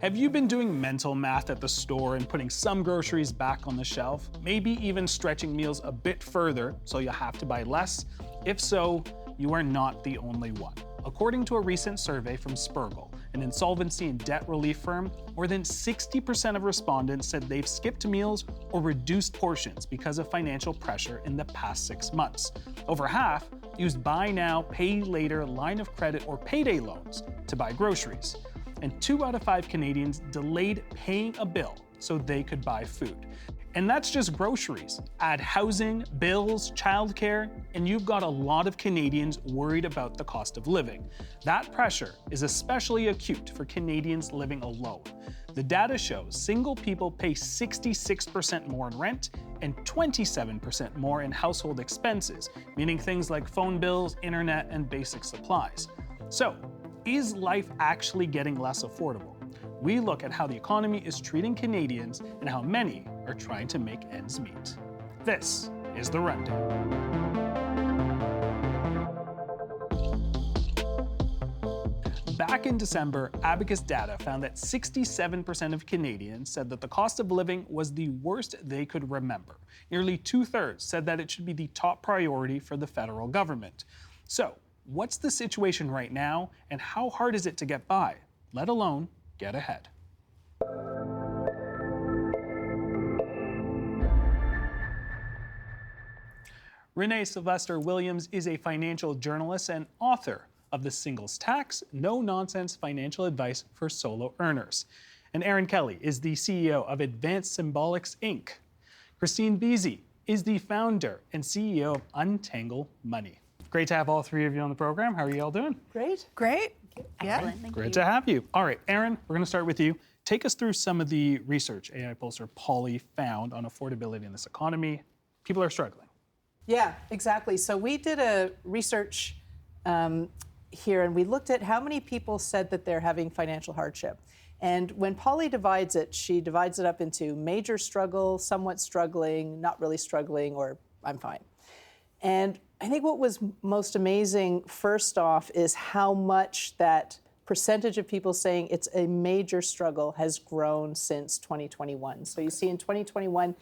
Have you been doing mental math at the store and putting some groceries back on the shelf? Maybe even stretching meals a bit further so you'll have to buy less? If so, you are not the only one. According to a recent survey from Spergel, an insolvency and debt relief firm, more than 60% of respondents said they've skipped meals or reduced portions because of financial pressure in the past 6 months. Over half used buy now, pay later line of credit or payday loans to buy groceries. And 2 out of 5 Canadians delayed paying a bill so they could buy food. And that's just groceries. Add housing, bills, childcare, and you've got a lot of Canadians worried about the cost of living. That pressure is especially acute for Canadians living alone. The data shows single people pay 66% more in rent and 27% more in household expenses, meaning things like phone bills, internet, and basic supplies. So, is life actually getting less affordable? We look at how the economy is treating Canadians and how many are trying to make ends meet. This is The Rundown. Back in December, Abacus Data found that 67% of Canadians said that the cost of living was the worst they could remember. Nearly 2/3 said that it should be the top priority for the federal government. So, what's the situation right now, and how hard is it to get by, let alone get ahead? Renée Sylvestre Williams is a financial journalist and author of The Singles Tax, No-Nonsense Financial Advice for Solo Earners. And Erin Kelly is the CEO of Advanced Symbolics Inc. Kristine Beese is the founder and CEO of Untangle Money. Great to have all three of you on the program. How are you all doing? Great. Yeah. Great to have you. All right, Erin, we're going to start with you. Take us through some of the research AI pollster Polly found on affordability in this economy. People are struggling. Yeah, exactly. So we did a research here, and we looked at how many people said that they're having financial hardship. And when Polly divides it, she divides it up into major struggle, somewhat struggling, not really struggling, or I'm fine. And I think what was most amazing, first off, is how much that percentage of people saying it's a major struggle has grown since 2021. So you see in 2021,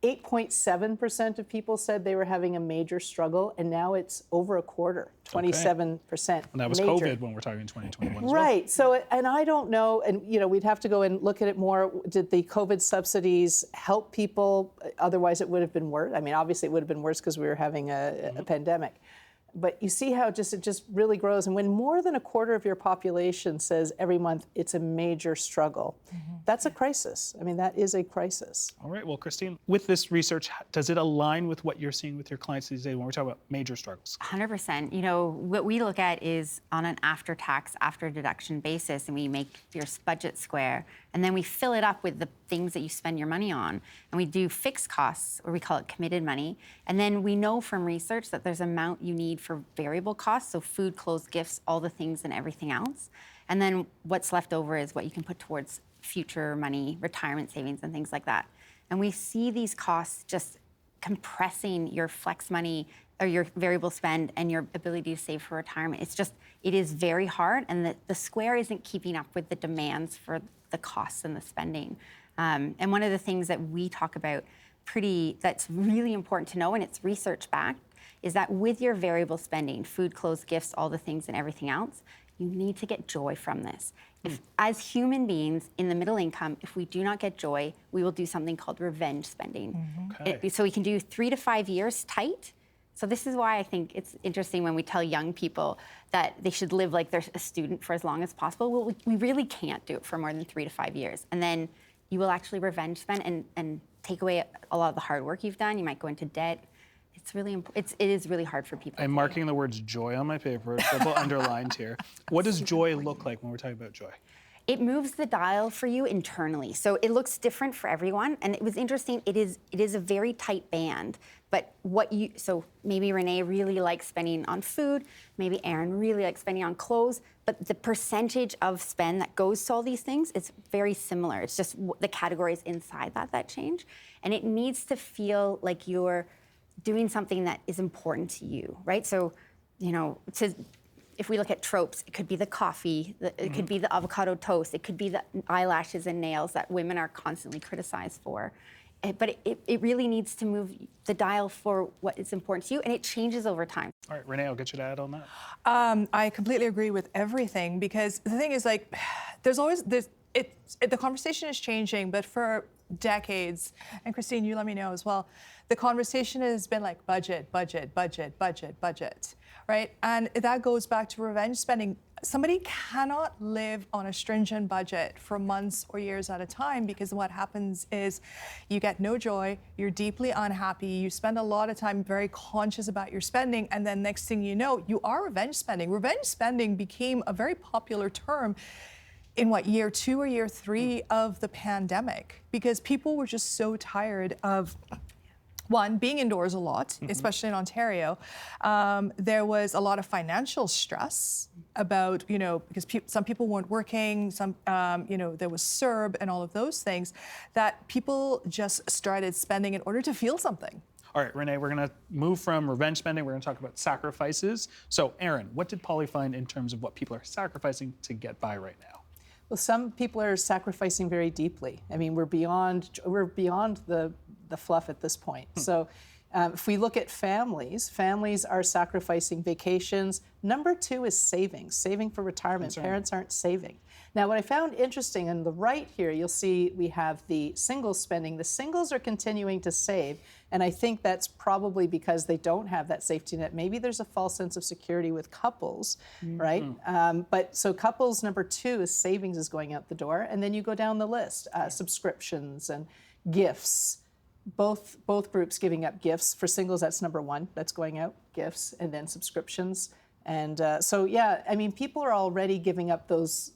8.7% of people said they were having a major struggle, and now it's over a quarter, 27%. And that was major. COVID when we're talking 2021 as Right. well. So, and I don't know, and we'd have to go and look at it more. Did the COVID subsidies help people? Otherwise, it would have been worse. I mean, obviously, it would have been worse because we were having a pandemic. But you see how it just really grows. And when more than a quarter of your population says every month it's a major struggle, that's a crisis. I mean, that is a crisis. All right, well, Kristine, with this research, does it align with what you're seeing with your clients these days when we're talking about major struggles? 100%. What we look at is on an after-tax, after-deduction basis, and we make your budget square, and then we fill it up with the things that you spend your money on. And we do fixed costs, or we call it committed money. And then we know from research that there's an amount you need for variable costs, so food, clothes, gifts, all the things and everything else. And then what's left over is what you can put towards future money, retirement savings, and things like that. And we see these costs just compressing your flex money or your variable spend and your ability to save for retirement. It is very hard, and the square isn't keeping up with the demands for the costs and the spending. And one of the things that we talk about that's really important to know, and it's research backed, is that with your variable spending, food, clothes, gifts, all the things and everything else, you need to get joy from this. If, as human beings in the middle income, if we do not get joy, we will do something called revenge spending. Okay. So we can do 3 to 5 years tight. So this is why I think it's interesting when we tell young people that they should live like they're a student for as long as possible. Well, we really can't do it for more than 3 to 5 years. And then you will actually revenge spend and take away a lot of the hard work you've done. You might go into debt. It's really it is really hard for people. I'm marking the words joy on my paper, double underlined here. What does joy look like when we're talking about joy? It moves the dial for you internally. So it looks different for everyone. And it was interesting, it is a very tight band. But so maybe Renee really likes spending on food, maybe Erin really likes spending on clothes, but the percentage of spend that goes to all these things is very similar. It's just the categories inside that change. And it needs to feel like you're doing something that is important to you, right? So, if we look at tropes, it could be the coffee, it could be the avocado toast, it could be the eyelashes and nails that women are constantly criticized for. But it really needs to move the dial for what is important to you, and it changes over time. All right, Renée, I'll get you to add on that. I completely agree with everything, because the thing is, like, the conversation is changing, but for decades, and Kristine, you let me know as well, the conversation has been like budget, budget, budget, budget, budget, right? And that goes back to revenge spending. Somebody cannot live on a stringent budget for months or years at a time, because what happens is you get no joy, you're deeply unhappy, you spend a lot of time very conscious about your spending, and then next thing you know, you are revenge spending. Revenge spending became a very popular term in year 2 or year 3 of the pandemic, because people were just so tired of, one, being indoors a lot, especially in Ontario. There was a lot of financial stress about, because some people weren't working, some, there was CERB and all of those things, that people just started spending in order to feel something. All right, Renée, we're going to move from revenge spending. We're going to talk about sacrifices. So, Erin, what did Polly find in terms of what people are sacrificing to get by right now? Well, some people are sacrificing very deeply. I mean, we're beyond the fluff at this point. So if we look at families are sacrificing vacations. Number 2 is saving for retirement. Parents aren't saving. Now, what I found interesting on the right here, you'll see we have the singles spending. The singles are continuing to save, and I think that's probably because they don't have that safety net. Maybe there's a false sense of security with couples, right? But so couples, number 2 is savings is going out the door, and then you go down the list, subscriptions and gifts. Both groups giving up gifts. For singles, that's number 1, that's going out, gifts, and then subscriptions. And so, yeah, I mean, people are already giving up those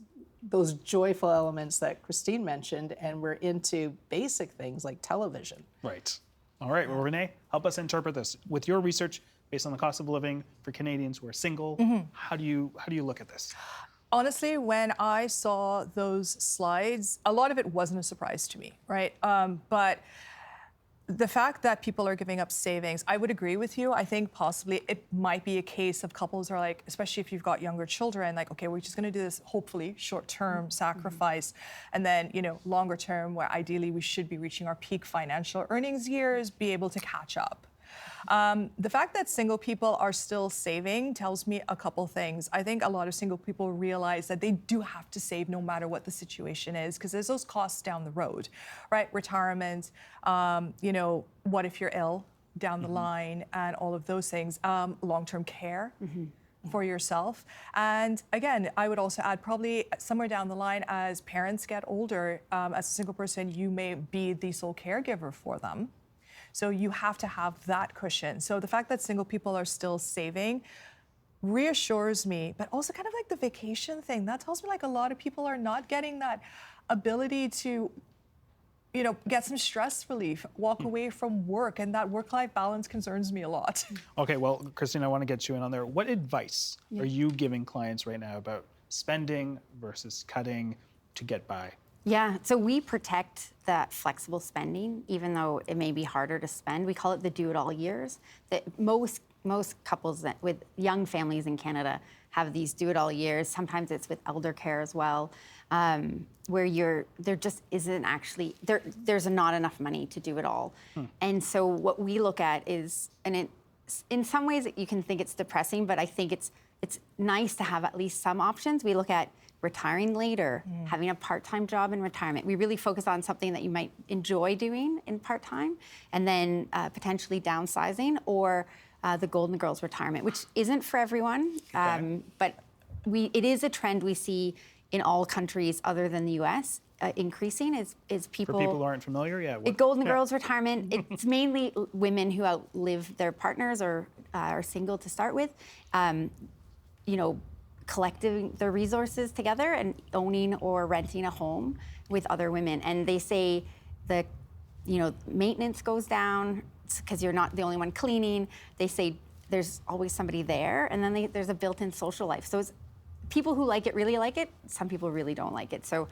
joyful elements that Kristine mentioned, and we're into basic things like television. Right. All right, well, Renée, help us interpret this. With your research based on the cost of living for Canadians who are single, how do you look at this? Honestly, when I saw those slides, a lot of it wasn't a surprise to me, right? But the fact that people are giving up savings, I would agree with you. I think possibly it might be a case of couples are like, especially if you've got younger children, like, okay, we're just going to do this, hopefully, short-term sacrifice. And then, longer term, where ideally we should be reaching our peak financial earnings years, be able to catch up. The fact that single people are still saving tells me a couple things. I think a lot of single people realize that they do have to save no matter what the situation is, because there's those costs down the road, right? Retirement, what if you're ill down the line, and all of those things, long-term care for yourself. And again, I would also add probably somewhere down the line, as parents get older, as a single person, you may be the sole caregiver for them. So you have to have that cushion. So the fact that single people are still saving reassures me, but also kind of like the vacation thing, that tells me like a lot of people are not getting that ability to, get some stress relief, walk away from work, and that work-life balance concerns me a lot. Okay, well, Kristine, I want to get you in on there. What advice are you giving clients right now about spending versus cutting to get by? Yeah, so we protect that flexible spending, even though it may be harder to spend. We call it the do-it-all years. That most couples with young families in Canada have these do-it-all years. Sometimes it's with elder care as well, where there just isn't actually there's not enough money to do it all. And so what we look at is, and in some ways you can think it's depressing, but I think it's nice to have at least some options. We look at retiring later, having a part-time job in retirement. We really focus on something that you might enjoy doing in part-time, and then potentially downsizing, or the Golden Girls retirement, which isn't for everyone, but it is a trend we see in all countries other than the U.S. Increasing is people. For people who aren't familiar, Golden Girls retirement. It's mainly women who outlive their partners or are single to start with. Collecting their resources together and owning or renting a home with other women. And they say the maintenance goes down because you're not the only one cleaning. They say there's always somebody there, and then there's a built-in social life. So it's people who like it really like it. Some people really don't like it. So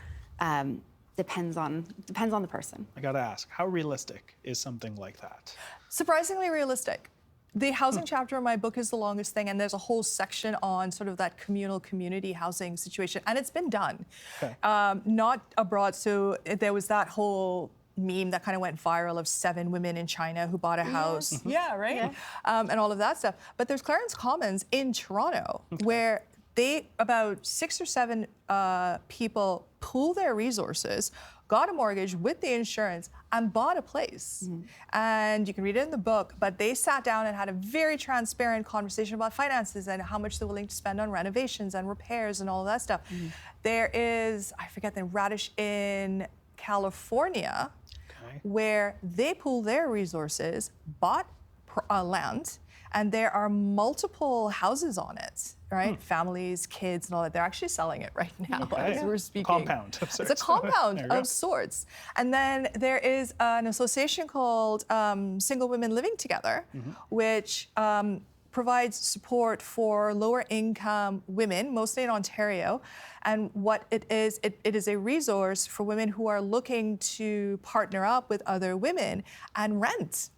depends on the person. I got to ask, how realistic is something like that? Surprisingly realistic. The housing chapter in my book is the longest thing, and there's a whole section on sort of that community housing situation, and it's been done. Okay. Not abroad, so there was that whole meme that kind of went viral of 7 women in China who bought a house. Yeah, right? Yeah. And all of that stuff. But there's Clarence Commons in Toronto, where about 6 or 7 people pool their resources, got a mortgage with the insurance, and bought a place. And you can read it in the book, but they sat down and had a very transparent conversation about finances and how much they're willing to spend on renovations and repairs and all of that stuff. There is, I forget the Radish in California, where they pool their resources, bought land, and there are multiple houses on it, right? Families, kids, and all that. They're actually selling it right now as we're speaking. Compound of sorts. It's a compound of sorts. And then there is an association called Single Women Living Together, which provides support for lower income women, mostly in Ontario. And what it is a resource for women who are looking to partner up with other women and rent.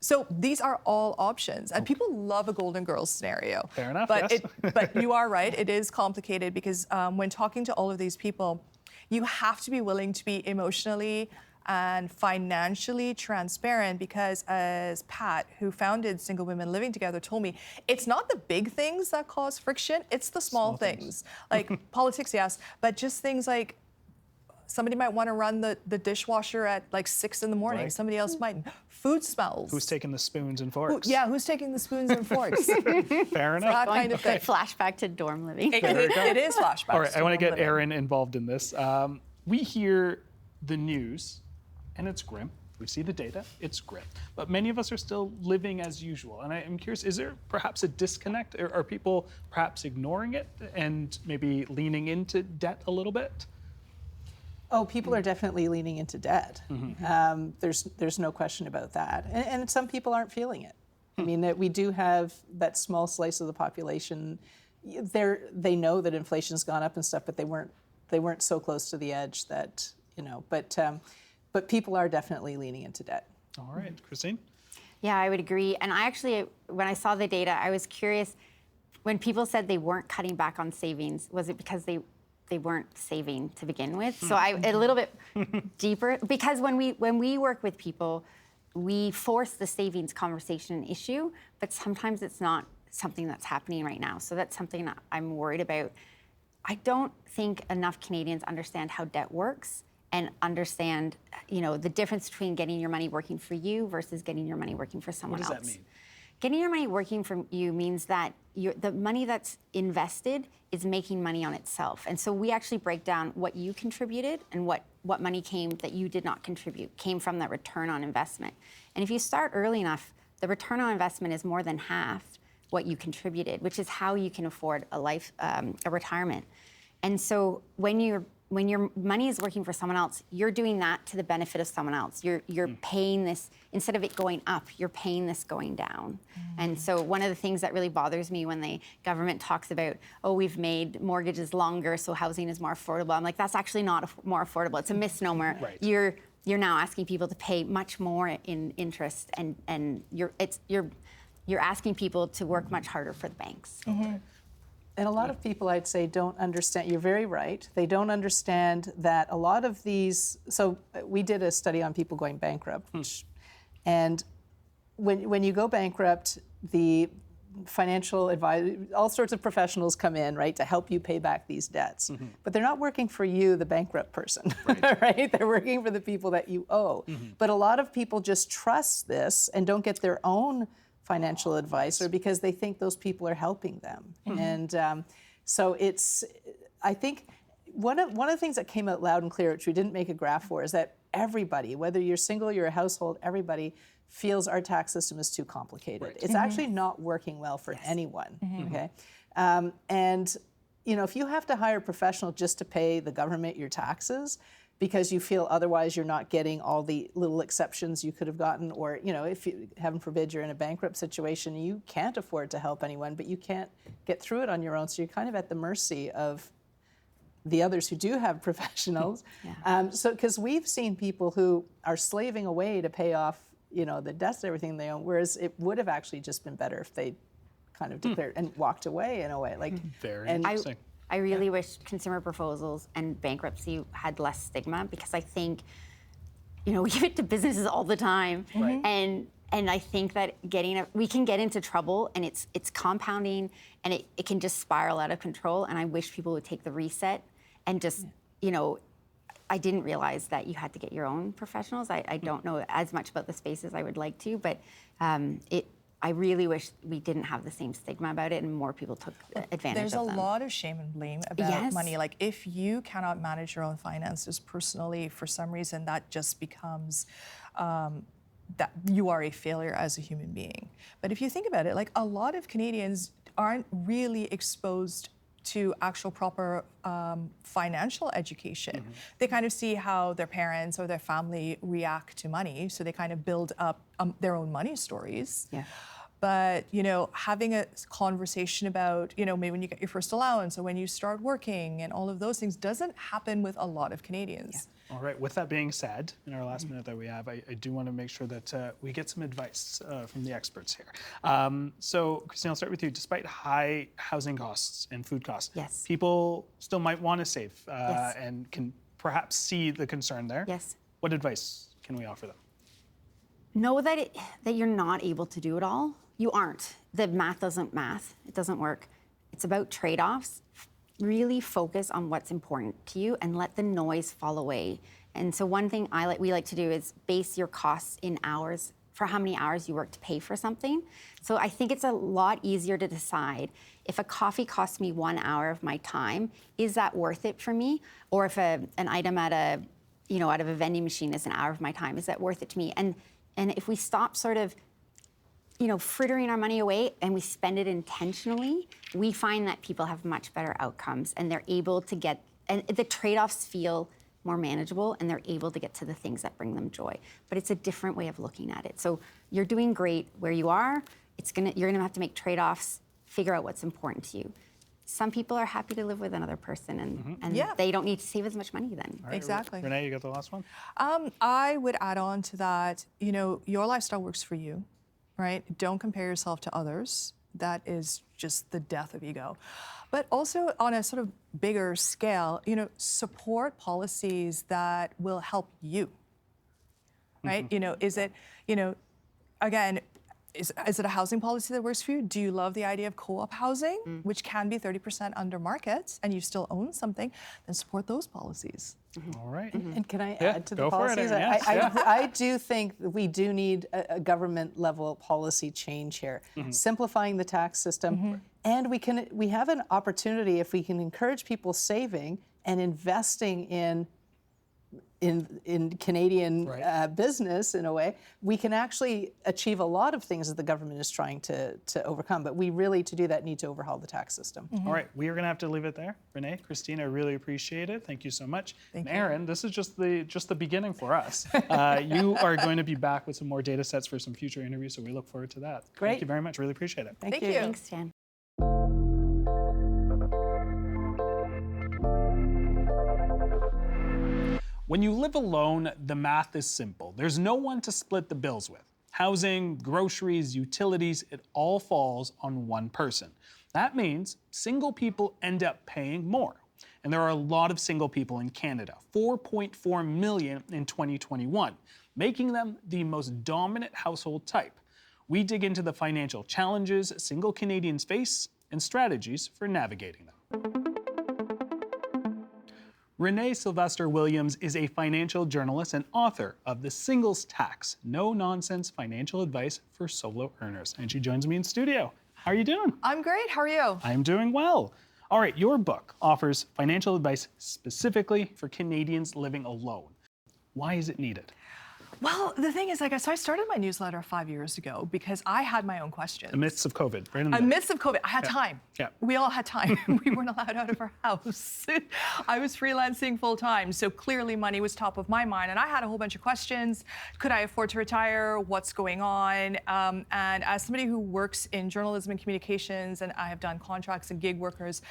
So these are all options, and people love a Golden Girls scenario. Fair enough, But, yes. but you are right, it is complicated because when talking to all of these people, you have to be willing to be emotionally and financially transparent because, as Pat, who founded Single Women Living Together, told me, it's not the big things that cause friction, it's the small things. Like politics, yes, but just things like somebody might want to run the dishwasher at like 6 in the morning. Right. Somebody else might. Food smells. Who's taking the spoons and forks? Who's taking the spoons and forks? Fair enough. That kind of thing. Flashback to dorm living. It is flashbacks. All right, I want to get living. Erin involved in this. We hear the news, and it's grim. We see the data, it's grim. But many of us are still living as usual. And I'm curious, is there perhaps a disconnect? Are people perhaps ignoring it and maybe leaning into debt a little bit? Oh, people are definitely leaning into debt. There's no question about that. And some people aren't feeling it. I mean, we do have that small slice of the population. They know that inflation's gone up and stuff, but they weren't so close to the edge that, but people are definitely leaning into debt. All right, Kristine? Yeah, I would agree. And I actually, when I saw the data, I was curious, when people said they weren't cutting back on savings, was it because they weren't saving to begin with? So a little bit deeper, because when we work with people, we force the savings conversation issue, but sometimes it's not something that's happening right now. So that's something that I'm worried about. I don't think enough Canadians understand how debt works and understand, the difference between getting your money working for you versus getting your money working for someone else. What does that mean? Getting your money working for you means that the money that's invested is making money on itself. And so we actually break down what you contributed and what money came that you did not contribute, came from that return on investment. And if you start early enough, the return on investment is more than half what you contributed, which is how you can afford a retirement. And so when your money is working for someone else, you're doing that to the benefit of someone else. You're paying this, instead of it going up, you're paying this going down. And so one of the things that really bothers me when the government talks about, we've made mortgages longer, so housing is more affordable. I'm like, that's actually not more affordable. It's a misnomer. Right. You're now asking people to pay much more in interest, and you're asking people to work much harder for the banks. And a lot of people, I'd say, don't understand. You're very right. They don't understand that a lot of these. So we did a study on people going bankrupt, and when you go bankrupt, the financial advisor, all sorts of professionals come in, right, to help you pay back these debts. But they're not working for you, the bankrupt person, right? They're working for the people that you owe. But a lot of people just trust this and don't get their own financial advice, or because they think those people are helping them. And so I think one of the things that came out loud and clear, which we didn't make a graph for, is that everybody, whether you're single, you're a household, everybody feels our tax system is too complicated. Right. It's actually not working well for anyone, okay? And if you have to hire a professional just to pay the government your taxes, because you feel otherwise you're not getting all the little exceptions you could have gotten, or if you, heaven forbid, you're in a bankrupt situation, you can't afford to help anyone, but you can't get through it on your own, so you're kind of at the mercy of the others who do have professionals. So because we've seen people who are slaving away to pay off the debts and everything they own, whereas it would have actually just been better if they kind of declared and walked away in a way. Very and interesting. I really wish consumer proposals and bankruptcy had less stigma, because I think, we give it to businesses all the time. Right. And I think that we can get into trouble, and it's compounding, and it can just spiral out of control. And I wish people would take the reset and just, I didn't realize that you had to get your own professionals. I don't know as much about the space as I would like to, but I really wish we didn't have the same stigma about it and more people took advantage of them. There's a lot of shame and blame about money. Like, if you cannot manage your own finances personally, for some reason, that just becomes that you are a failure as a human being. But if you think about it, like, a lot of Canadians aren't really exposed to actual proper financial education. They kind of see how their parents or their family react to money, so they kind of build up their own money stories. Yeah. But, having a conversation about, maybe when you get your first allowance or when you start working and all of those things doesn't happen with a lot of Canadians. All right, with that being said, in our last minute that we have, I do want to make sure that we get some advice from the experts here. So, Kristine, I'll start with you. Despite high housing costs and food costs, Yes. people still might want to save Yes. and can perhaps see the concern there. Yes. What advice can we offer them? Know that you're not able to do it all. You aren't. The math doesn't math. It doesn't work. It's about trade-offs. Really focus on what's important to you and let the noise fall away. And so one thing we like to do is base your costs in hours, for how many hours you work to pay for something. So I think it's a lot easier to decide if a coffee costs me 1 hour of my time, is that worth it for me? Or if an item out of a vending machine is an hour of my time, is that worth it to me? And if we stop sort of frittering our money away and we spend it intentionally, we find that people have much better outcomes, and they're able to and the trade-offs feel more manageable, and they're able to get to the things that bring them joy. But it's a different way of looking at it. So you're doing great where you are. You're gonna have to make trade-offs, figure out what's important to you. Some people are happy to live with another person, and they don't need to save as much money then. All right, Exactly. Renée, you got the last one? I would add on to that, your lifestyle works for you, right? Don't compare yourself to others. That is just the death of ego. But also, on a sort of bigger scale, support policies that will help you, right? Is it, again, is it a housing policy that works for you? Do you love the idea of co-op housing, which can be 30% under market, and you still own something? Then support those policies. All right. And can I add to the go for it, policies? Erin, yes. I do think that we do need a government level policy change here, simplifying the tax system, and we have an opportunity if we can encourage people saving and investing in Canadian business in a way, we can actually achieve a lot of things that the government is trying to overcome. But we really, to do that, need to overhaul the tax system. All right, we are going to have to leave it there. Renée, Kristine, I really appreciate it. Thank you so much. Thank and you. Erin, this is just the beginning for us. You are going to be back with some more data sets for some future interviews, so we look forward to that. Great. Thank you very much. Really appreciate it. Thank Thank you. you. Thanks, Jan. When you live alone, the math is simple. There's no one to split the bills with. Housing, groceries, utilities, it all falls on one person. That means single people end up paying more. And there are a lot of single people in Canada, 4.4 million in 2021, making them the most dominant household type. We dig into the financial challenges single Canadians face and strategies for navigating them. Renée Sylvestre Williams is a financial journalist and author of The Singles Tax, No-Nonsense Financial Advice for Solo Earners. And she joins me in studio. How are you doing? I'm great. How are you? I'm doing well. All right, your book offers financial advice specifically for Canadians living alone. Why is it needed? Well, the thing is, so I started my newsletter 5 years ago because I had my own questions. Amidst of COVID, right in the Amidst of COVID, I had time. Yeah. We all had time. We weren't allowed out of our house. I was freelancing full time, so clearly money was top of my mind. And I had a whole bunch of questions. Could I afford to retire? What's going on? And as somebody who works in journalism and communications, and I have done contracts and gig workers,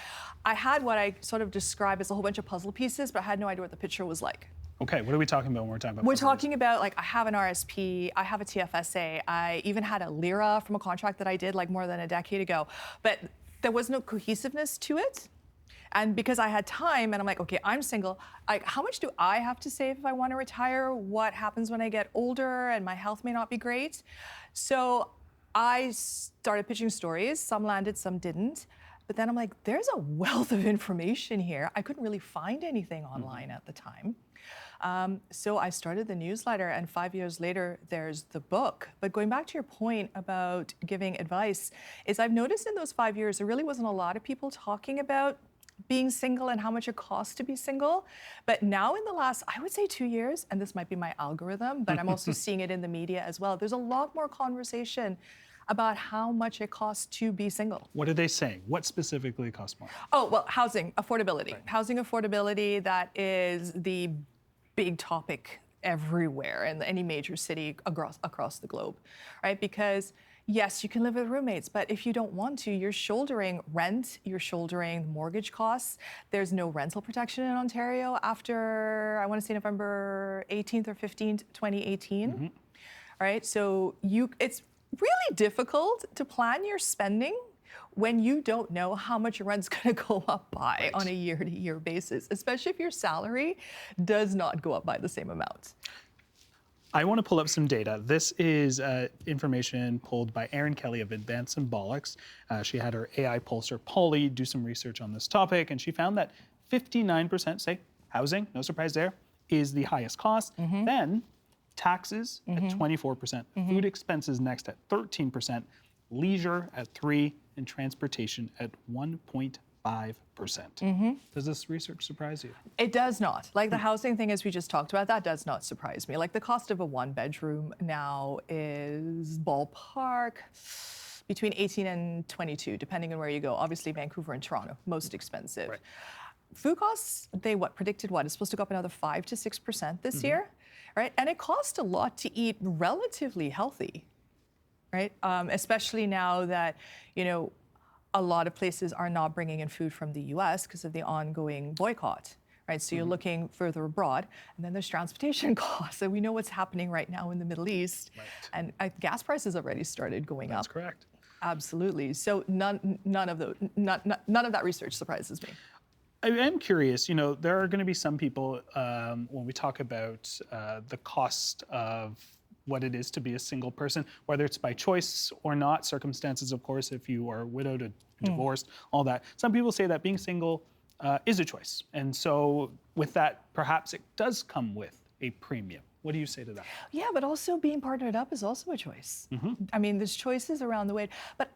I had what I sort of describe as a whole bunch of puzzle pieces, but I had no idea what the picture was like. Okay, what are we talking about when we're talking about? We're talking about, like, I have an RSP, I have a TFSA, I even had a LIRA from a contract that I did like more than a decade ago, but there was no cohesiveness to it. And because I had time and I'm like, okay, I'm single, like, how much do I have to save if I want to retire? What happens when I get older and my health may not be great? So I started pitching stories. Some landed, some didn't. But then I'm like, there's a wealth of information here. I couldn't really find anything online at the time. So I started the newsletter, and 5 years later, there's the book. But going back to your point about giving advice, is I've noticed in those 5 years, there really wasn't a lot of people talking about being single and how much it costs to be single. But now in the last, I would say 2 years, and this might be my algorithm, but I'm also seeing it in the media as well, there's a lot more conversation about how much it costs to be single. What are they saying? What specifically costs more? Oh, well, housing affordability. Right. Housing affordability, that is the big topic everywhere in any major city across the globe, right? Because yes, you can live with roommates, but if you don't want to, you're shouldering rent, you're shouldering mortgage costs. There's no rental protection in Ontario after, I want to say November 18th or 15th, 2018. All right, so it's really difficult to plan your spending when you don't know how much your rent's going to go up by on a year-to-year basis, especially if your salary does not go up by the same amount. I want to pull up some data. This is information pulled by Erin Kelly of Advanced Symbolics. She had her AI pulsar Polly do some research on this topic, and she found that 59% say housing, no surprise there, is the highest cost. Then taxes at 24%, food expenses next at 13%, leisure at 3%, and transportation at 1.5%. Does this research surprise you? It does not. Like the housing thing, as we just talked about, that does not surprise me. Like the cost of a one-bedroom now is ballpark between 18 and 22, depending on where you go. Obviously, Vancouver and Toronto, most expensive. Right. Food costs, they predicted it's supposed to go up another 5 to 6% this year, right? And it costs a lot to eat relatively healthy, right? Especially now that, a lot of places are not bringing in food from the US because of the ongoing boycott, right? So you're looking further abroad, and then there's transportation costs. And we know what's happening right now in the Middle East. Right. And gas prices already started going up. That's correct. Absolutely. So none of that research surprises me. I am curious, there are going to be some people, when we talk about the cost of what it is to be a single person, whether it's by choice or not, circumstances, of course, if you are widowed or divorced, all that. Some people say that being single is a choice. And so with that, perhaps it does come with a premium. What do you say to that? Yeah, but also being partnered up is also a choice. I mean, there's choices around the way, but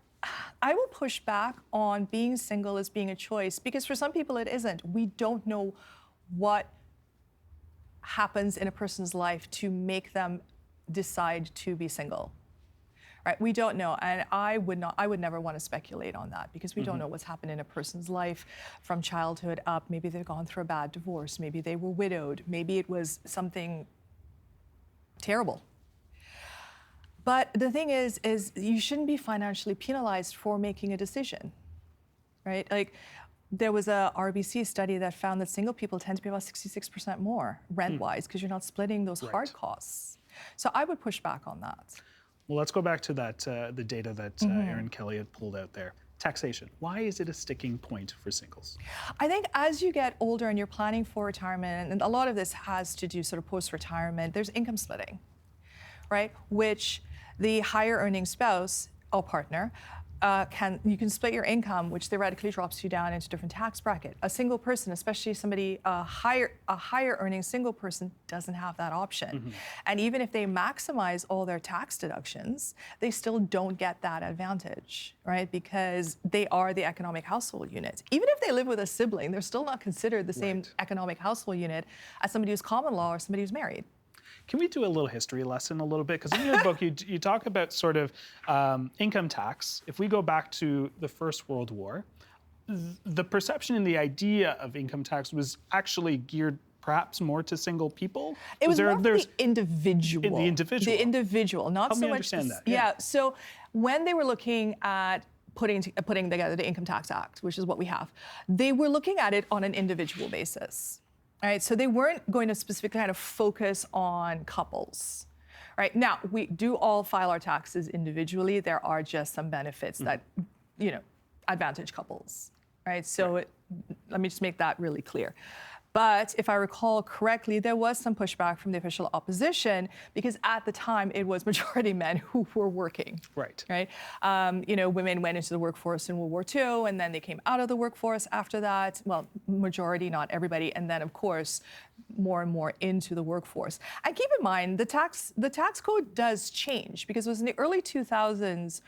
I will push back on being single as being a choice, because for some people it isn't. We don't know what happens in a person's life to make them decide to be single, right? We don't know, and I would never want to speculate on that, because we don't know what's happened in a person's life from childhood up. Maybe they've gone through a bad divorce, maybe they were widowed, maybe it was something terrible. But the thing is you shouldn't be financially penalized for making a decision, right? Like, there was a RBC study that found that single people tend to pay about 66% more rent-wise, because you're not splitting those hard costs. So I would push back on that. Well, let's go back to that the data that Erin Kelly had pulled out there. Taxation. Why is it a sticking point for singles? I think as you get older and you're planning for retirement, and a lot of this has to do sort of post-retirement, there's income splitting, right? Which the higher earning spouse or partner you can split your income, which theoretically drops you down into a different tax bracket. A single person, especially somebody a higher earning single person, doesn't have that option. And even if they maximize all their tax deductions, they still don't get that advantage, right? Because they are the economic household unit. Even if they live with a sibling, they're still not considered the same economic household unit as somebody who's common law or somebody who's married. Can we do a little history lesson a little bit? Because in your book, you talk about sort of income tax. If we go back to the First World War, the perception and the idea of income tax was actually geared perhaps more to single people? It was more the individual. The individual. The individual, not Help so me much. Understand that. Yeah. So when they were looking at putting together the Income Tax Act, which is what we have, they were looking at it on an individual basis. All right, so they weren't going to specifically kind of focus on couples. Right now, we do all file our taxes individually. There are just some benefits that, advantage couples, right? So let me just make that really clear. But if I recall correctly, there was some pushback from the official opposition because at the time it was majority men who were working. Right. Right. Women went into the workforce in World War II, and then they came out of the workforce after that. Well, majority, not everybody, and then of course, more and more into the workforce. And keep in mind, the tax code does change because it was in the early 2000s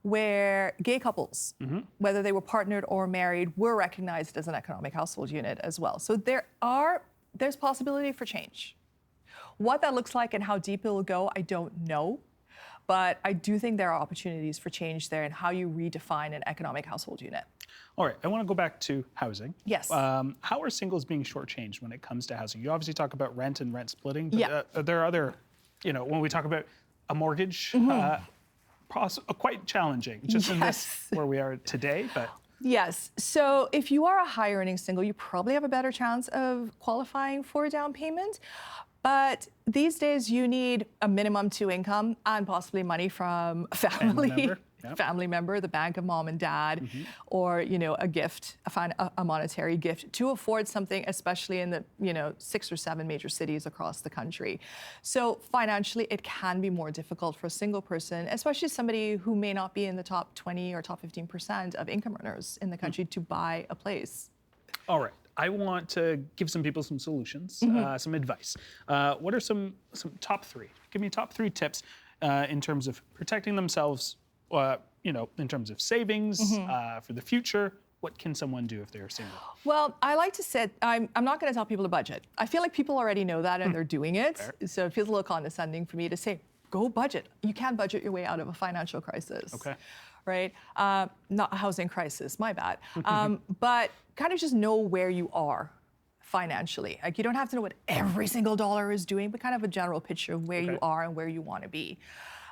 where gay couples, whether they were partnered or married, were recognized as an economic household unit as well. So there's possibility for change. What that looks like and how deep it will go, I don't know. But I do think there are opportunities for change there in how you redefine an economic household unit. All right, I want to go back to housing. Yes. How are singles being shortchanged when it comes to housing? You obviously talk about rent and rent splitting, but there are other, when we talk about a mortgage, quite challenging, just in this where we are today. But yes. So if you are a high earning single, you probably have a better chance of qualifying for a down payment. But these days you need a minimum 2 income and possibly money from a family member, the bank of mom and dad, or a gift, a monetary gift to afford something, especially in the 6 or 7 major cities across the country. So financially, it can be more difficult for a single person, especially somebody who may not be in the top 20 or top 15% of income earners in the country to buy a place. all right, I want to give some people some solutions, some advice. What are some top 3? Give me top 3 tips in terms of protecting themselves. In terms of savings for the future. What can someone do if they're single? Well, I like to say, I'm not going to tell people to budget. I feel like people already know that and they're doing it. Fair. So it feels a little condescending for me to say, go budget. You can budget your way out of a financial crisis. Okay. Right? Not a housing crisis, my bad. But kind of just know where you are financially. Like, you don't have to know what every single dollar is doing, but kind of a general picture of where you are and where you want to be.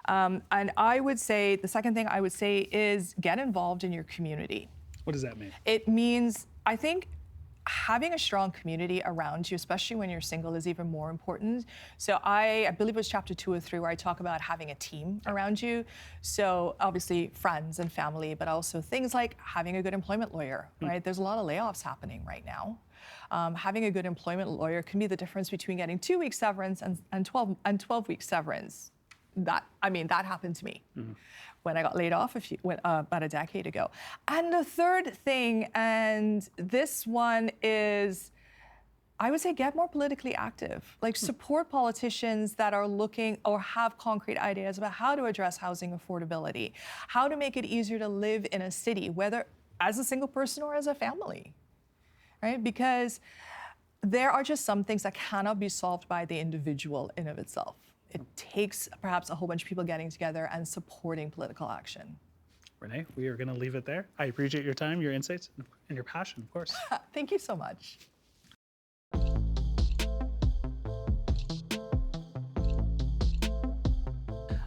And I would say, the second thing I would say is get involved in your community. What does that mean? It means, I think, having a strong community around you, especially when you're single, is even more important. So I believe it was chapter 2 or 3 where I talk about having a team around you. So obviously friends and family, but also things like having a good employment lawyer, right? There's a lot of layoffs happening right now. Having a good employment lawyer can be the difference between getting 2 weeks severance and 12 weeks severance. That happened to me when I got laid off about a decade ago. And the third thing, and this one is, I would say, get more politically active. Like, support politicians that are looking or have concrete ideas about how to address housing affordability, how to make it easier to live in a city, whether as a single person or as a family, right? Because there are just some things that cannot be solved by the individual in of itself. It takes perhaps a whole bunch of people getting together and supporting political action. Renée, we are going to leave it there. I appreciate your time, your insights, and your passion, of course. Thank you so much.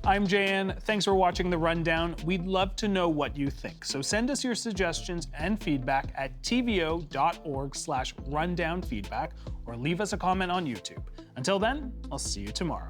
I'm Jayan. Thanks for watching The Rundown. We'd love to know what you think. So send us your suggestions and feedback at tvo.org/rundownfeedback or leave us a comment on YouTube. Until then, I'll see you tomorrow.